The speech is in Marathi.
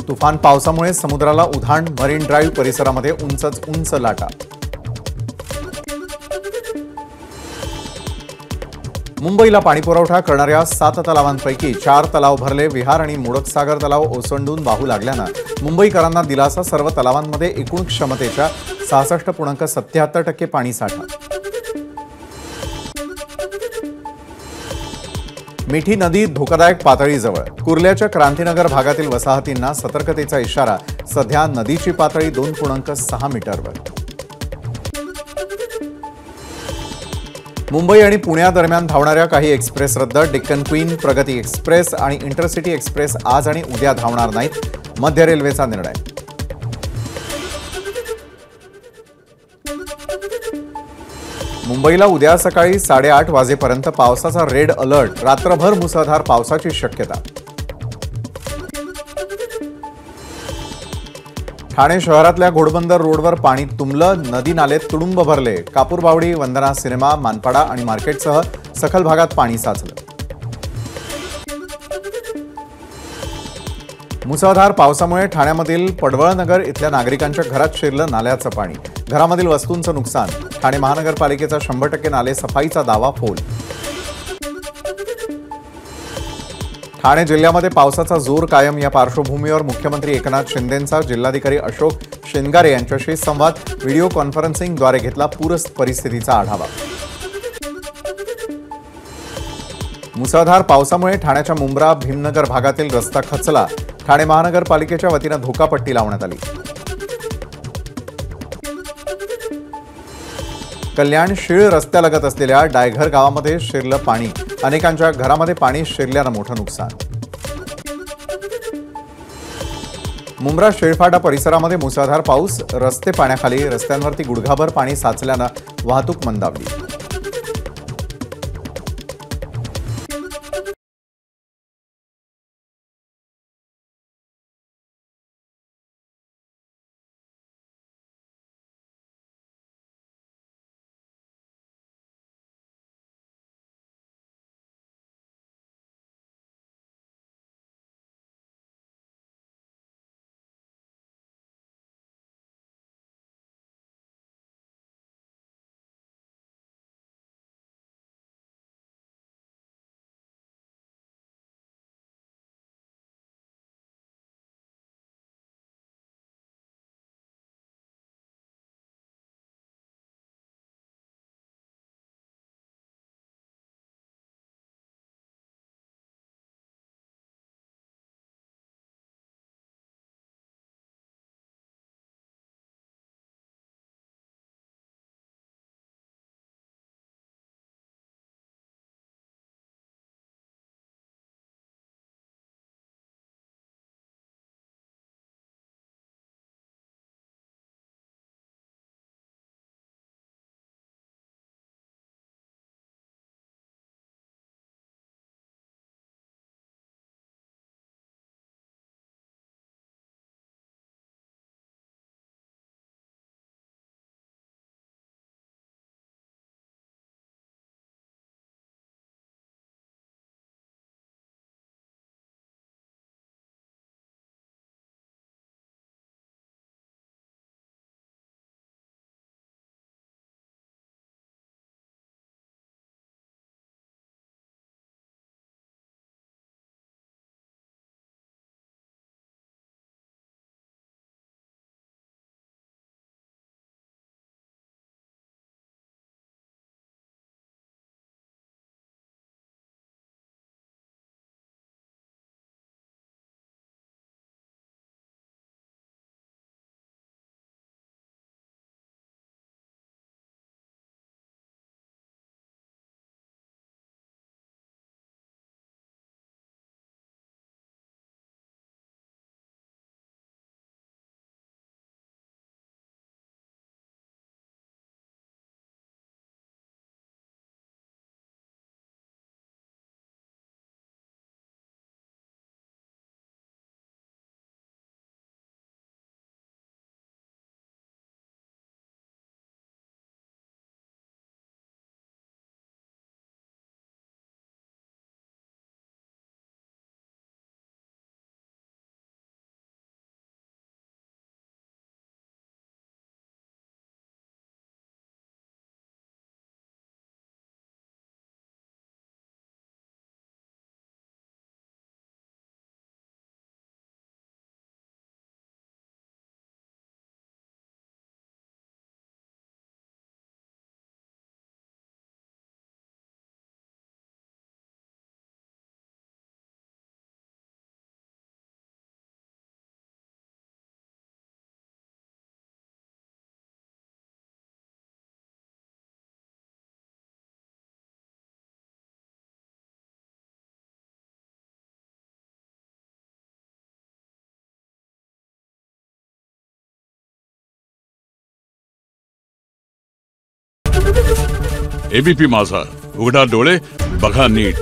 तुफान पावसामुळे समुद्राला उधाण, मरीन ड्राईव्ह परिसरामध्ये उंचच उंच लाटा। मुंबईला पाणीपुरवठा करणाऱ्या 7 तलावांपैकी 4 तलाव भरले। विहार आणि मोडकसागर तलाव ओसंडून वाहू लागल्यानं मुंबईकरांना दिलासा। सर्व तलावांमध्ये एकूण क्षमतेच्या 66.77% पाणीसाठा। मिठी नदी धोकादायक पातळीजवळ। कुर्ल्याच्या क्रांतीनगर भागातील वसाहतींना सतर्कतेचा इशारा। सध्या नदीची पातळी 2.6 मीटरवर। मुंबई आणि पुण्यादरम्यान धावणाऱ्या काही एक्सप्रेस रद्द। डेक्कन क्वीन, प्रगती एक्सप्रेस आणि इंटरसिटी एक्सप्रेस आज आणि उद्या धावणार नाहीत। मध्य रेल्वेचा निर्णय। मुंबईला उद्या सकाळी 8:30 वाजेपर्यंत पावसाचा रेड अलर्ट। रात्रभर मुसळधार पावसाची शक्यता। ठाणे शहरातल्या घोडबंदर रोडवर पाणी तुंबलं। नदी नाले तुडुंब भरले। कापूरबावडी, वंदना सिनेमा, मानपाडा आणि मार्केटसह सखल भागात पाणी साचलं। मुसळधार पावसामुळे ठाण्यामधील पडवळनगर इथल्या नागरिकांच्या घरात शिरलं नाल्याचं पाणी। घरामधील वस्तूंचं नुकसान। ठाणे महानगरपालिकेचा 100% नाले सफाईचा दावा फोल। ठाणे जिल्ह्यामध्ये पावसाचा जोर कायम। या पार्श्वभूमीवर मुख्यमंत्री एकनाथ शिंदेंचा जिल्हाधिकारी अशोक शेंगारे यांच्याशी संवाद। व्हिडिओ कॉन्फरन्सिंगद्वारे घेतला पूर परिस्थितीचा आढावा। मुसळधार पावसामुळे ठाण्याच्या मुंब्रा भीमनगर भागातील रस्ता खचला। ठाणे महानगरपालिकेच्या वतीनं धोकापट्टी लावण्यात आली। कल्याण शीळ रस्त्यालगत असलेल्या डायघर गावामध्ये शिरलं पाणी। अनेकांच्या घरामध्ये पाणी शिरल्यानं मोठं नुकसान। मुंब्रा शेळफाटा परिसरामध्ये मुसळधार पाऊस। रस्ते पाण्याखाली। रस्त्यांवरती गुडघाभर पाणी साचल्यानं वाहतूक मंदावली। एबीपी माझा, उघडा डोळे बघा नीट.